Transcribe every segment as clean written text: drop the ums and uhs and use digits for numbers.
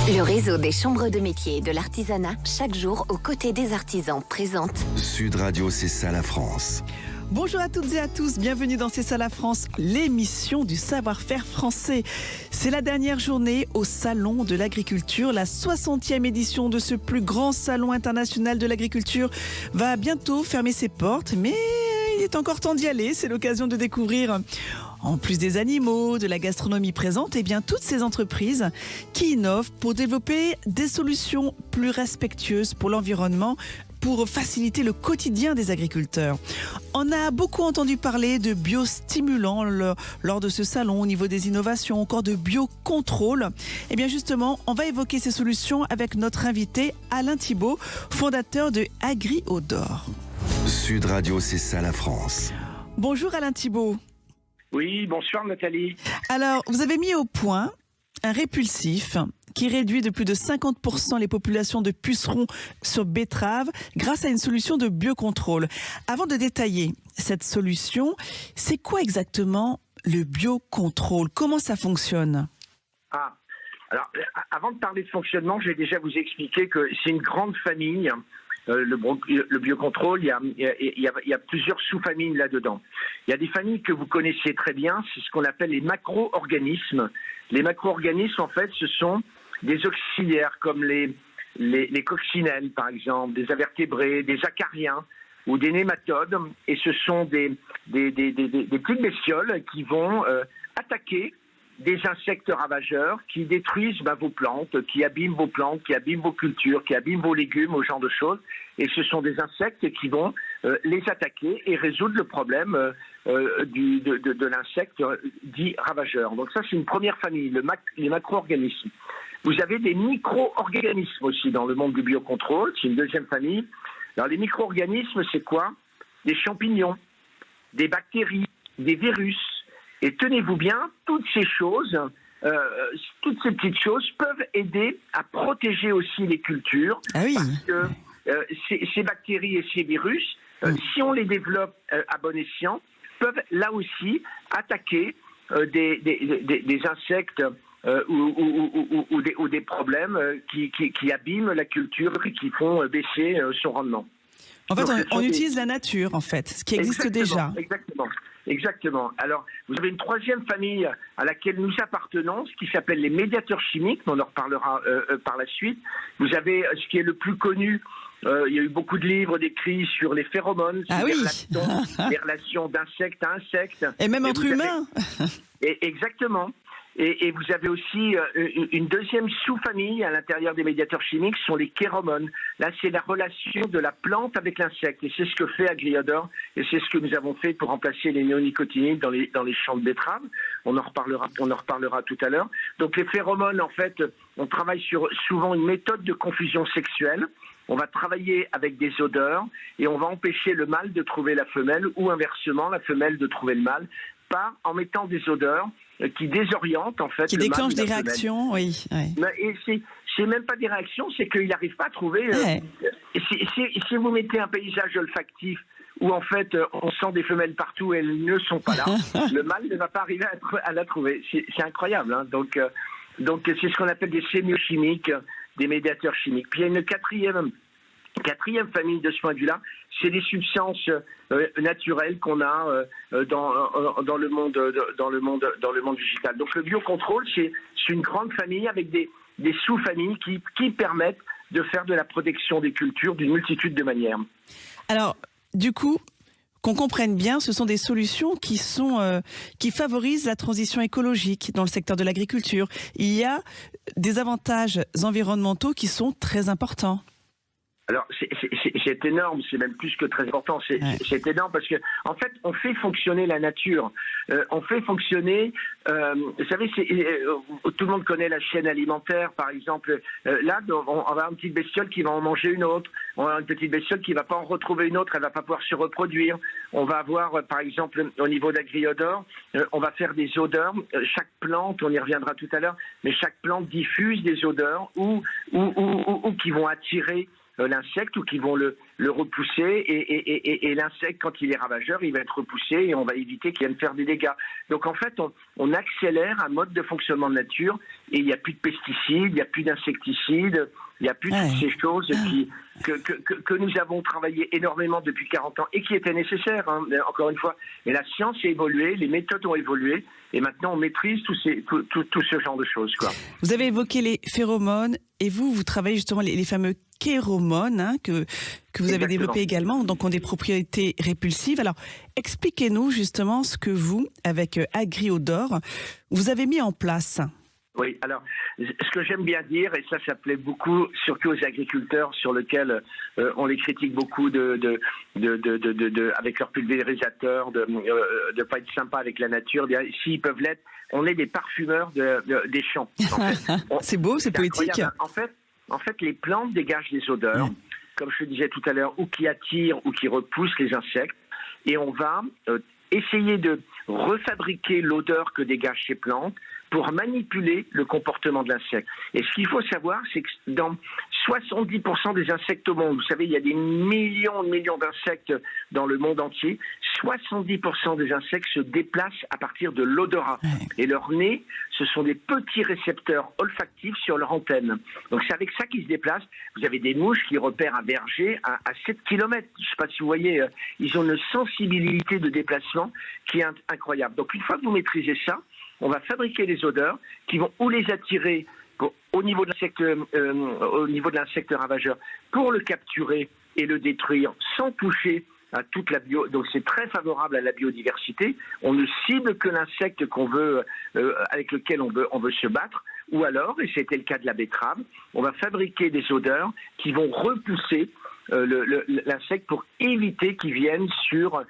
Le réseau des chambres de métiers et de l'artisanat, chaque jour aux côtés des artisans, présente Sud Radio, c'est ça la France. Bonjour à toutes et à tous, bienvenue dans C'est ça la France, l'émission du savoir-faire français. C'est la dernière journée au Salon de l'Agriculture. La 60e édition de ce plus grand salon international de l'agriculture va bientôt fermer ses portes, mais il est encore temps d'y aller. C'est l'occasion de découvrir, en plus des animaux, de la gastronomie présente, et bien toutes ces entreprises qui innovent pour développer des solutions plus respectueuses pour l'environnement, pour faciliter le quotidien des agriculteurs. On a beaucoup entendu parler de biostimulants lors de ce salon au niveau des innovations, encore de biocontrôle. Et bien justement, on va évoquer ces solutions avec notre invité Alain Thibault, fondateur de AgriOdor. Sud Radio, c'est ça la France. Bonjour Alain Thibault. Oui, bonsoir Nathalie. Alors, vous avez mis au point un répulsif qui réduit de plus de 50% les populations de pucerons sur betterave grâce à une solution de biocontrôle. Avant de détailler cette solution, c'est quoi exactement le biocontrôle? Comment ça fonctionne? Alors, avant de parler de fonctionnement, je vais déjà vous expliquer que c'est une grande famille. Le biocontrôle, il y a plusieurs sous-familles là-dedans. Il y a des familles que vous connaissez très bien, c'est ce qu'on appelle les macro-organismes. Les macro-organismes, en fait, ce sont des auxiliaires comme les coccinelles, par exemple, des invertébrés, des acariens ou des nématodes. Et ce sont des petites bestioles qui vont attaquer des insectes ravageurs qui détruisent vos plantes, qui abîment vos plantes, qui abîment vos cultures, qui abîment vos légumes, ce genre de choses. Et ce sont des insectes qui vont les attaquer et résoudre le problème de l'insecte dit ravageur. Donc ça, c'est une première famille, les macro-organismes. Vous avez des micro-organismes aussi dans le monde du biocontrôle, c'est une deuxième famille. Alors les micro-organismes, c'est quoi? Des champignons, des bactéries, des virus. Et tenez-vous bien, toutes ces choses, toutes ces petites choses peuvent aider à protéger aussi les cultures. Ah oui. Parce que ces bactéries et ces virus, si on les développe à bon escient, peuvent là aussi attaquer des insectes ou des problèmes qui abîment la culture et qui font baisser son rendement. En fait, on utilise la nature, en fait, ce qui existe déjà. Exactement. Alors, vous avez une troisième famille à laquelle nous appartenons, ce qui s'appelle les médiateurs chimiques, on en reparlera par la suite. Vous avez ce qui est le plus connu, il y a eu beaucoup de livres décrits sur les phéromones, sur les relations d'insecte à insecte. Et même entre humains. Exactement. Et vous avez aussi une deuxième sous-famille à l'intérieur des médiateurs chimiques, ce sont les chéromones. Là, c'est la relation de la plante avec l'insecte. Et c'est ce que fait AgriOdor. Et c'est ce que nous avons fait pour remplacer les néonicotinoïdes dans les champs de betteraves. On en reparlera tout à l'heure. Donc les phéromones, en fait, on travaille sur souvent une méthode de confusion sexuelle. On va travailler avec des odeurs et on va empêcher le mâle de trouver la femelle ou inversement, la femelle de trouver le mâle en mettant des odeurs qui désorientent en fait. Qui déclenchent des réactions, oui. Et c'est même pas des réactions, c'est qu'il n'arrive pas à trouver. Si vous mettez un paysage olfactif où en fait on sent des femelles partout et elles ne sont pas là, le mâle ne va pas arriver à la trouver. C'est incroyable. Hein. Donc c'est ce qu'on appelle des sémiochimiques, des médiateurs chimiques. Puis il y a une quatrième famille de ce point de vue-là, c'est les substances naturelles qu'on a dans le monde digital. Donc le biocontrôle, c'est une grande famille avec des sous-familles qui permettent de faire de la protection des cultures d'une multitude de manières. Alors, du coup, qu'on comprenne bien, ce sont des solutions qui favorisent la transition écologique dans le secteur de l'agriculture. Il y a des avantages environnementaux qui sont très importants. Alors, c'est énorme, c'est même plus que très important, c'est énorme parce que, en fait, on fait fonctionner la nature. On fait fonctionner, vous savez, tout le monde connaît la chaîne alimentaire, par exemple. Là, on va avoir une petite bestiole qui va en manger une autre. On va avoir une petite bestiole qui va pas en retrouver une autre, elle va pas pouvoir se reproduire. On va avoir, par exemple, au niveau d'AgriOdor, on va faire des odeurs. Chaque plante, on y reviendra tout à l'heure, mais chaque plante diffuse des odeurs ou qui vont attirer l'insecte ou qui vont le le repousser et l'insecte, quand il est ravageur, il va être repoussé et on va éviter qu'il vienne faire des dégâts. Donc en fait, on accélère un mode de fonctionnement de nature et il n'y a plus de pesticides, il n'y a plus d'insecticides, il n'y a plus toutes ces choses que nous avons travaillé énormément depuis 40 ans et qui étaient nécessaires, hein, encore une fois. Mais la science a évolué, les méthodes ont évolué et maintenant on maîtrise tout ce genre de choses, quoi. Vous avez évoqué les phéromones et vous travaillez justement les fameux kéromones, hein, que vous avez développés également, donc ont des propriétés répulsives. Alors, expliquez-nous justement ce que vous, avec Agriodor, vous avez mis en place. Oui, alors, ce que j'aime bien dire, et ça plaît beaucoup, surtout aux agriculteurs sur lesquels on les critique beaucoup avec leurs pulvérisateurs, de pas être sympa avec la nature. S'ils peuvent l'être, on est des parfumeurs des champs. En fait. C'est beau, c'est poétique. En fait, les plantes dégagent des odeurs, comme je le disais tout à l'heure, ou qui attirent ou qui repoussent les insectes, et on va essayer de refabriquer l'odeur que dégagent ces plantes pour manipuler le comportement de l'insecte. Et ce qu'il faut savoir, c'est que dans 70% des insectes au monde, vous savez, il y a des millions d'insectes dans le monde entier, 70% des insectes se déplacent à partir de l'odorat. Et leur nez, ce sont des petits récepteurs olfactifs sur leur antenne. Donc c'est avec ça qu'ils se déplacent. Vous avez des mouches qui repèrent un berger à 7 km. Je ne sais pas si vous voyez, ils ont une sensibilité de déplacement qui est incroyable. Donc une fois que vous maîtrisez ça, on va fabriquer des odeurs qui vont ou les attirer au niveau de l'insecte ravageur pour le capturer et le détruire sans toucher à toute la bio. Donc c'est très favorable à la biodiversité. On ne cible que l'insecte qu'on veut, avec lequel on veut se battre. Ou alors, et c'était le cas de la betterave, on va fabriquer des odeurs qui vont repousser l'insecte pour éviter qu'il vienne sur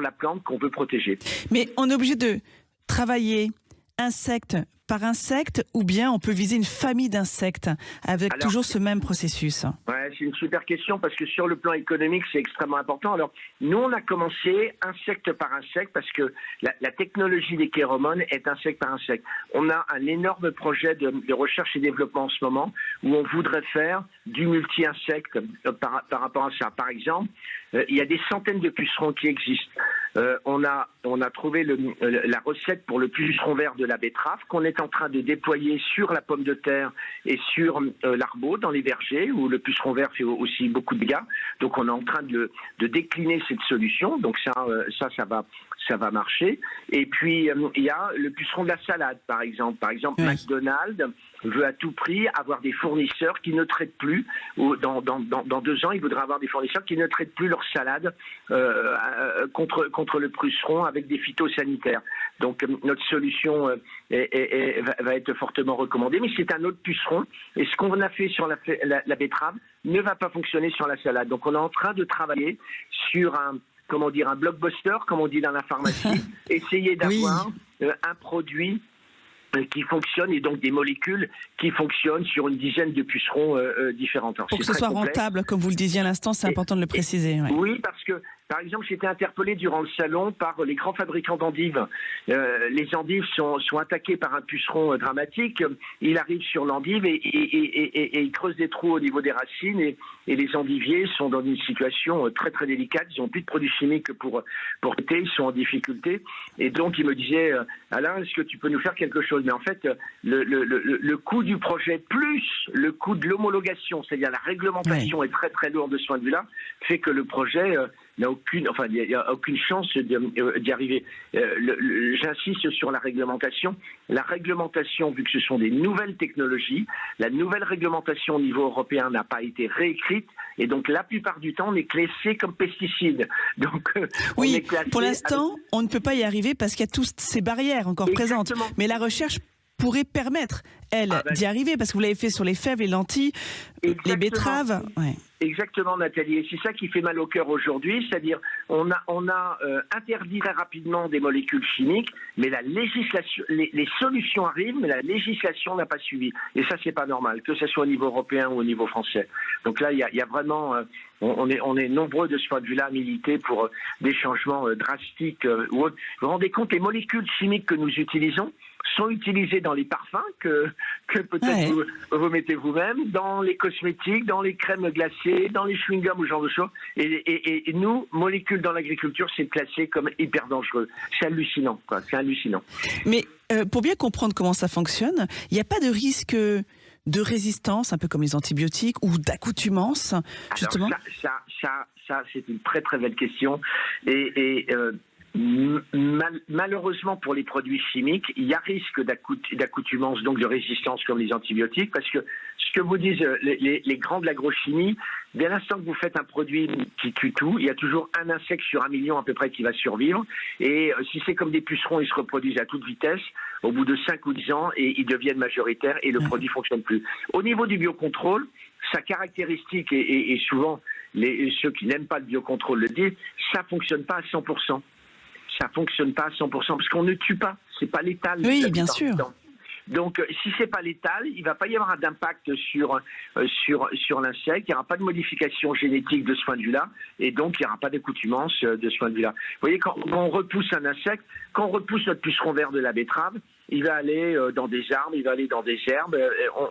la plante qu'on veut protéger. Mais on est obligé de travailler insecte par insecte, ou bien on peut viser une famille d'insectes avec toujours ce même processus? Ouais, c'est une super question parce que sur le plan économique, c'est extrêmement important. Alors, nous, on a commencé insecte par insecte parce que la technologie des kéromones est insecte par insecte. On a un énorme projet de recherche et développement en ce moment où on voudrait faire du multi-insecte par rapport à ça. Par exemple, il y a des centaines de pucerons qui existent. On a trouvé la recette pour le puceron vert de la betterave qu'on est en train de déployer sur la pomme de terre et sur l'arbo dans les vergers où le puceron vert fait aussi beaucoup de dégâts. Donc on est en train de décliner cette solution. Donc ça va marcher. Et puis il y a le puceron de la salade par exemple. Par exemple, McDonald's veut à tout prix avoir des fournisseurs qui ne traitent plus, ou dans 2 ans, il voudra avoir des fournisseurs qui ne traitent plus leur salade contre le puceron avec des phytosanitaires. Donc notre solution va être fortement recommandée, mais c'est un autre puceron. Et ce qu'on a fait sur la betterave ne va pas fonctionner sur la salade. Donc on est en train de travailler sur un blockbuster, comme on dit dans la pharmacie, essayer d'avoir un produit qui fonctionne et donc des molécules qui fonctionnent sur une dizaine de pucerons différents. Alors, pour que ce soit rentable, comme vous le disiez à l'instant, c'est important de le préciser. Oui, parce que, par exemple, j'ai été interpellé durant le salon par les grands fabricants d'endives. Les endives sont attaquées par un puceron dramatique. Il arrive sur l'endive et il creuse des trous au niveau des racines et les endiviers sont dans une situation très très délicate. Ils n'ont plus de produits chimiques pour traiter, ils sont en difficulté. Et donc, il me disait, Alain, est-ce que tu peux nous faire quelque chose? Mais en fait, le coût du projet plus le coût de l'homologation, c'est-à-dire la réglementation est très très lourde de ce point de vue-là, fait que le projet il n'y a aucune chance d'y arriver. J'insiste sur la réglementation. La réglementation, vu que ce sont des nouvelles technologies, la nouvelle réglementation au niveau européen n'a pas été réécrite et donc la plupart du temps on est classé comme pesticide. Donc oui, pour l'instant on ne peut pas y arriver parce qu'il y a toutes ces barrières encore présentes. Mais la recherche pourrait permettre, d'y arriver, parce que vous l'avez fait sur les fèves, les lentilles, les betteraves. Exactement, Nathalie. Et c'est ça qui fait mal au cœur aujourd'hui, c'est-à-dire on a interdit très rapidement des molécules chimiques, mais la législation, les solutions arrivent, mais la législation n'a pas suivi. Et ça, c'est pas normal, que ce soit au niveau européen ou au niveau français. Donc là, il y a vraiment, on est nombreux de ce point de vue-là à militer pour des changements drastiques. Vous vous rendez compte, les molécules chimiques que nous utilisons sont utilisés dans les parfums que peut-être vous mettez vous-même, dans les cosmétiques, dans les crèmes glacées, dans les chewing-gums ou ce genre de choses. Et nous, molécules dans l'agriculture, c'est classé comme hyper dangereux. C'est hallucinant, quoi. C'est hallucinant. Mais pour bien comprendre comment ça fonctionne, il n'y a pas de risque de résistance, un peu comme les antibiotiques, ou d'accoutumance, justement? Alors ça, c'est une très très belle question. Malheureusement pour les produits chimiques, il y a risque d'accoutumance, donc de résistance comme les antibiotiques, parce que ce que vous disent les grands de l'agrochimie, dès l'instant que vous faites un produit qui tue tout, il y a toujours un insecte sur 1 million à peu près qui va survivre, et si c'est comme des pucerons, ils se reproduisent à toute vitesse, au bout de 5 ou 10 ans, et ils deviennent majoritaires, et le produit ne fonctionne plus. Au niveau du biocontrôle, sa caractéristique, et souvent ceux qui n'aiment pas le biocontrôle le disent, ça ne fonctionne pas à 100%. Ça fonctionne pas à 100% parce qu'on ne tue pas, c'est pas létal. Oui, bien sûr. Donc, si c'est pas létal, il va pas y avoir d'impact sur l'insecte. Il n'y aura pas de modification génétique de ce point de vue-là, et donc il n'y aura pas d'accoutumance de ce point de vue-là. Vous voyez, quand on repousse un insecte, quand on repousse notre puceron vert de la betterave, il va aller dans des arbres, il va aller dans des herbes.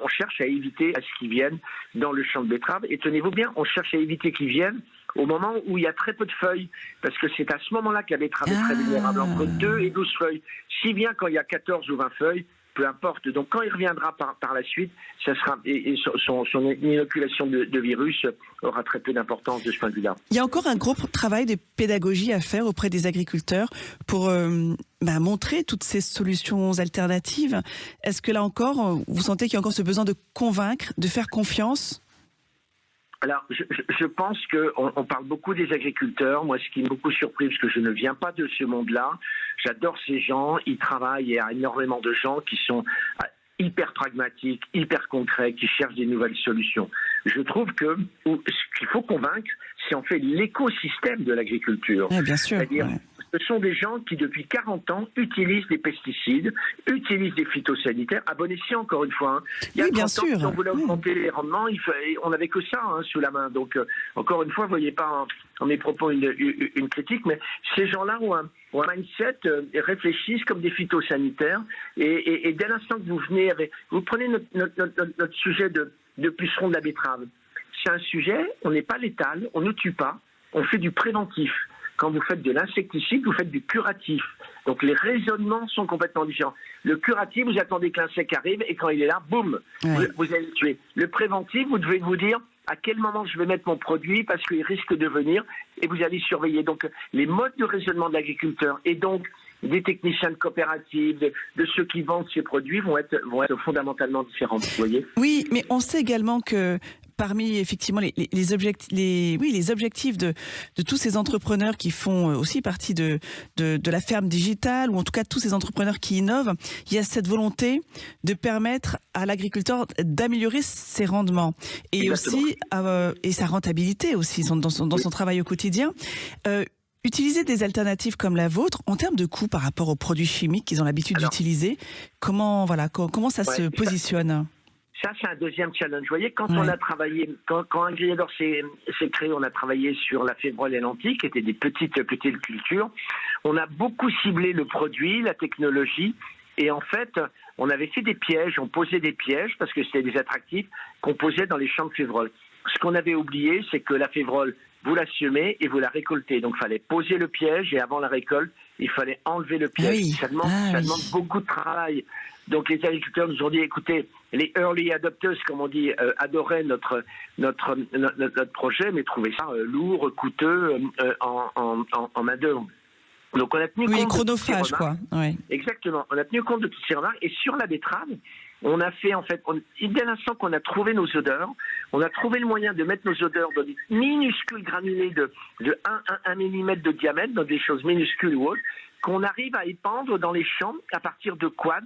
On cherche à éviter à ce qu'ils viennent dans le champ de betterave. Et tenez-vous bien, on cherche à éviter qu'ils viennent au moment où il y a très peu de feuilles, parce que c'est à ce moment-là que la betterave est très vulnérable, entre 2 et 12 feuilles. S'il vient quand il y a 14 ou 20 feuilles, peu importe. Donc quand il reviendra par la suite, ça sera, et son inoculation de virus aura très peu d'importance de ce point de vue-là. Il y a encore un gros travail de pédagogie à faire auprès des agriculteurs pour montrer toutes ces solutions alternatives. Est-ce que là encore, vous sentez qu'il y a encore ce besoin de convaincre, de faire confiance ? Alors, je pense qu'on parle beaucoup des agriculteurs. Moi, ce qui m'a beaucoup surpris, parce que je ne viens pas de ce monde-là, j'adore ces gens, ils travaillent, il y a énormément de gens qui sont hyper pragmatiques, hyper concrets, qui cherchent des nouvelles solutions. Je trouve que ce qu'il faut convaincre, c'est en fait l'écosystème de l'agriculture. Oui, bien sûr. C'est-à-dire, ce sont des gens qui, depuis 40 ans, utilisent des pesticides, utilisent des phytosanitaires, à bon escient, encore une fois. Il y a 30 ans, si on voulait augmenter les rendements, on n'avait que ça sous la main. Donc, encore une fois, vous ne voyez pas en mes propos une critique, mais ces gens-là ont un mindset, réfléchissent comme des phytosanitaires, et dès l'instant que vous venez vous prenez notre sujet de puceron de la betterave. C'est un sujet, on n'est pas létal, on ne tue pas, on fait du préventif. Quand vous faites de l'insecticide, vous faites du curatif. Donc les raisonnements sont complètement différents. Le curatif, vous attendez que l'insecte arrive et quand il est là, boum, vous allez le tuer. Le préventif, vous devez vous dire à quel moment je vais mettre mon produit parce qu'il risque de venir et vous allez surveiller. Donc les modes de raisonnement de l'agriculteur et donc des techniciens de coopératives, de ceux qui vendent ces produits vont être fondamentalement différents. Vous voyez ? Oui, mais on sait également que parmi effectivement les objectifs de tous ces entrepreneurs qui font aussi partie de la ferme digitale, ou en tout cas tous ces entrepreneurs qui innovent, il y a cette volonté de permettre à l'agriculteur d'améliorer ses rendements et aussi et sa rentabilité aussi dans son travail au quotidien. Utiliser des alternatives comme la vôtre, en termes de coûts par rapport aux produits chimiques qu'ils ont l'habitude d'utiliser, comment ça se positionne ? Ça, c'est un deuxième challenge. Vous voyez, quand on a travaillé, quand Ingriador s'est créé, on a travaillé sur la févrole et lentilles, qui étaient des petites cultures. On a beaucoup ciblé le produit, la technologie, et en fait, on avait fait des pièges, on posait des pièges, parce que c'était des attractifs qu'on posait dans les champs de févrole. Ce qu'on avait oublié, c'est que la févrole, vous la semez et vous la récoltez. Donc, il fallait poser le piège, et avant la récolte, il fallait enlever le piège. Oui. Ça demande beaucoup de travail. Donc les agriculteurs nous ont dit, écoutez, les early adopters, comme on dit, adoraient notre projet, mais trouvaient ça lourd, coûteux en main d'œuvre. Donc on a tenu compte chronophage, quoi. Ouais. Exactement. On a tenu compte de toutes ces remarques. Et sur la betterave, on a fait, en fait, dès l'instant qu'on a trouvé nos odeurs, on a trouvé le moyen de mettre nos odeurs dans des minuscules granulés de 1 mm de diamètre, dans des choses minuscules ou autres, qu'on arrive à épandre dans les champs à partir de quads,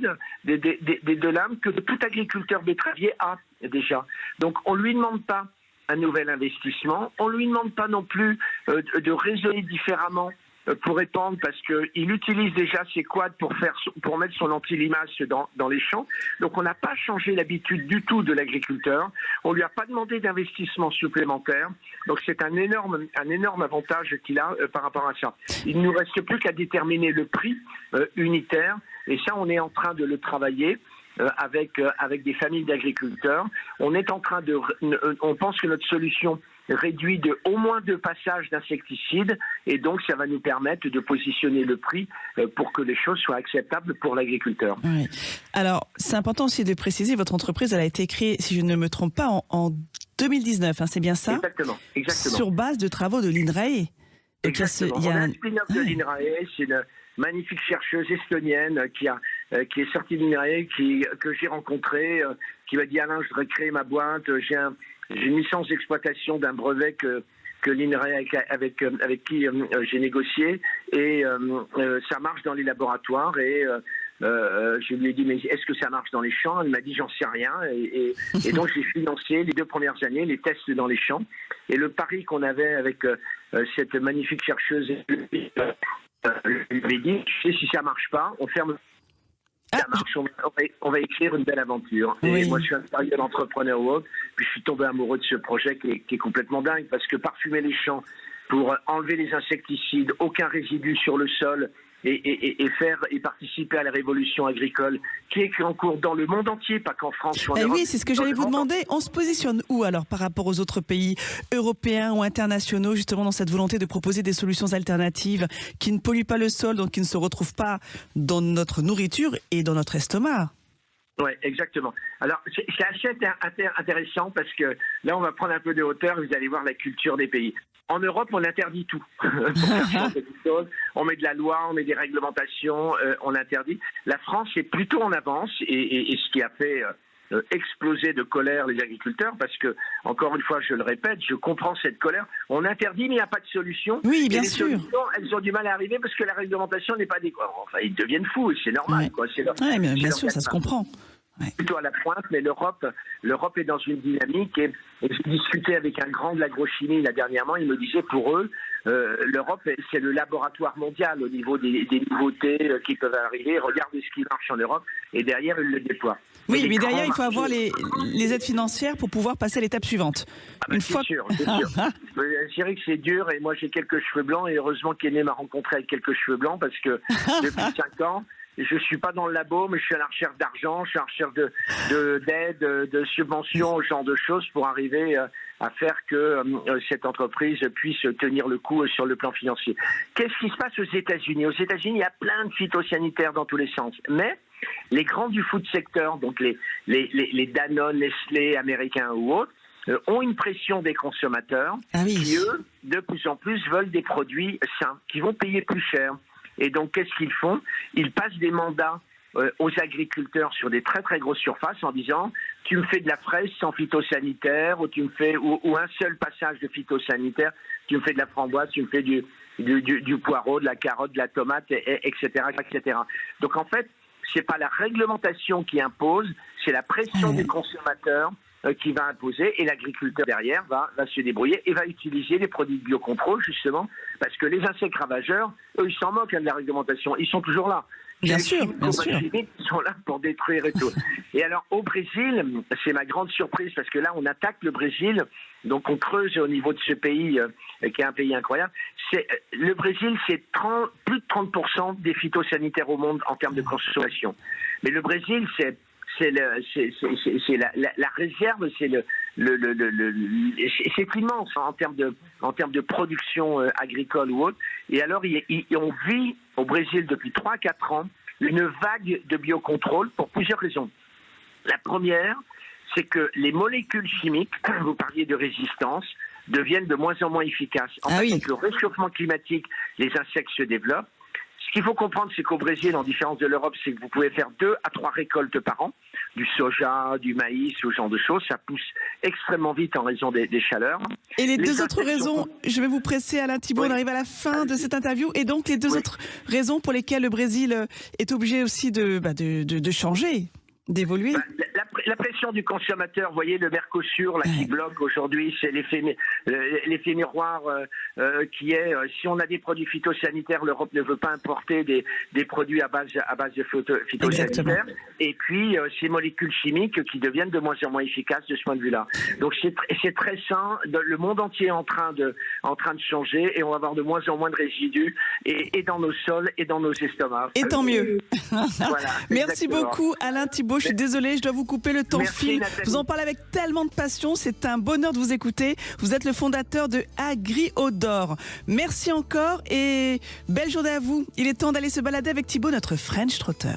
de lames que tout agriculteur betteravier a déjà. Donc on ne lui demande pas un nouvel investissement, on ne lui demande pas non plus de raisonner différemment pour épandre parce qu'il utilise déjà ses quads pour mettre son anti-limace dans les champs. Donc on n'a pas changé l'habitude du tout de l'agriculteur. On lui a pas demandé d'investissement supplémentaire. Donc c'est un énorme avantage qu'il a par rapport à ça. Il ne nous reste plus qu'à déterminer le prix unitaire. Et ça, on est en train de le travailler. Avec des familles d'agriculteurs. On pense que notre solution réduit de au moins 2 passages d'insecticides et donc ça va nous permettre de positionner le prix pour que les choses soient acceptables pour l'agriculteur. Oui. Alors, c'est important aussi de préciser, votre entreprise, elle a été créée, si je ne me trompe pas, en 2019, hein, c'est bien ça ? Exactement. Sur base de travaux de l'INRAE. Exactement. On a un spin-off de l'INRAE, c'est une magnifique chercheuse estonienne qui est sortie de l'INRAE, que j'ai rencontrée, qui m'a dit Alain, je voudrais créer ma boîte, j'ai une licence d'exploitation d'un brevet que l'INRAE avec qui j'ai négocié et ça marche dans les laboratoires et je lui ai dit mais est-ce que ça marche dans les champs? Elle m'a dit j'en sais rien et donc j'ai financé les 2 premières années les tests dans les champs et le pari qu'on avait avec cette magnifique chercheuse je lui ai dit tu sais si ça marche pas on ferme. Ça marche, on va écrire une belle aventure. Et moi, je suis un serial entrepreneur world, puis je suis tombé amoureux de ce projet qui est complètement dingue, parce que parfumer les champs pour enlever les insecticides, aucun résidu sur le sol, et participer à la révolution agricole qui est en cours dans le monde entier, pas qu'en France ou en Europe. Oui, c'est ce que j'allais vous demander. On se positionne où alors par rapport aux autres pays européens ou internationaux, justement dans cette volonté de proposer des solutions alternatives qui ne polluent pas le sol, donc qui ne se retrouvent pas dans notre nourriture et dans notre estomac? Oui, exactement. Alors, c'est assez intéressant parce que là, on va prendre un peu de hauteur et vous allez voir la culture des pays. En Europe, on interdit tout. Pour faire changer les choses, on met de la loi, on met des réglementations, on interdit. La France est plutôt en avance et ce qui a fait exploser de colère les agriculteurs parce que, encore une fois, je le répète, je comprends cette colère. On interdit, mais il n'y a pas de solution. Oui, bien et les sûr. solutions, elles ont du mal à arriver parce que la réglementation n'est pas adéquate. Enfin, ils deviennent fous, c'est normal. Ouais. Quoi. Oui, bien sûr, ça se comprend. Ouais. Plutôt à la pointe, mais l'Europe est dans une dynamique et j'ai discuté avec un grand de l'agrochimie là dernièrement, il me disait pour eux, l'Europe c'est le laboratoire mondial au niveau des nouveautés qui peuvent arriver, regardez ce qui marche en Europe et derrière ils le déploient. Oui, mais derrière il faut avoir les aides financières pour pouvoir passer à l'étape suivante. C'est sûr. C'est vrai que c'est dur et moi j'ai quelques cheveux blancs et heureusement qu'Aîné m'a rencontré avec quelques cheveux blancs parce que depuis 5 ans, je ne suis pas dans le labo, mais je suis à la recherche d'argent, je suis à la recherche d'aide, de subventions, ce genre de choses pour arriver à faire que cette entreprise puisse tenir le coup sur le plan financier. Qu'est-ce qui se passe aux États-Unis? Aux États-Unis, il y a plein de phytosanitaires dans tous les sens. Mais les grands du food sector, donc les Danone, Nestlé, américains ou autres, ont une pression des consommateurs qui, eux, de plus en plus, veulent des produits sains, qui vont payer plus cher. Et donc, qu'est-ce qu'ils font? Ils passent des mandats aux agriculteurs sur des très très grosses surfaces en disant tu me fais de la fraise sans phytosanitaire ou tu me fais ou un seul passage de phytosanitaire, tu me fais de la framboise, tu me fais du poireau, de la carotte, de la tomate, etc., etc. Donc en fait, c'est pas la réglementation qui impose, c'est la pression des consommateurs qui va imposer et l'agriculteur derrière va se débrouiller et va utiliser les produits de biocontrôle justement parce que les insectes ravageurs, eux ils s'en moquent de la réglementation, ils sont toujours là. Bien sûr. Ils sont là pour détruire et tout. Et alors au Brésil, c'est ma grande surprise parce que là on attaque le Brésil, donc on creuse au niveau de ce pays qui est un pays incroyable. Le Brésil, c'est plus de 30% des phytosanitaires au monde en termes de consommation. Mais le Brésil, c'est la réserve, c'est immense en termes de production agricole ou autre. Et alors, on vit au Brésil depuis 3-4 ans une vague de biocontrôle pour plusieurs raisons. La première, c'est que les molécules chimiques, vous parliez de résistance, deviennent de moins en moins efficaces. En fait, avec le réchauffement climatique, les insectes se développent. Ce qu'il faut comprendre, c'est qu'au Brésil, en différence de l'Europe, c'est que vous pouvez faire 2 à 3 récoltes par an, du soja, du maïs, ce genre de choses. Ça pousse extrêmement vite en raison des chaleurs. Et les 2 autres raisons, je vais vous presser Alain Thibault, on arrive à la fin de cette interview. Et donc les 2 autres raisons pour lesquelles le Brésil est obligé aussi de changer, d'évoluer. la pression du consommateur, vous voyez, le Mercosur là, qui bloque aujourd'hui, c'est l'effet miroir qui est, si on a des produits phytosanitaires, l'Europe ne veut pas importer des produits à base de phytosanitaires. Exactement. Et puis ces molécules chimiques qui deviennent de moins en moins efficaces de ce point de vue-là. Donc c'est très sain. Le monde entier est en train de changer et on va avoir de moins en moins de résidus et dans nos sols et dans nos estomacs. Et tant mieux. Voilà, Merci exactement. beaucoup Alain Thibault. Je suis désolée, je dois vous couper, le temps Merci, file. Nathalie. Vous en parlez avec tellement de passion, c'est un bonheur de vous écouter. Vous êtes le fondateur de Agriodor. Merci encore et belle journée à vous. Il est temps d'aller se balader avec Thibault, notre French Trotter.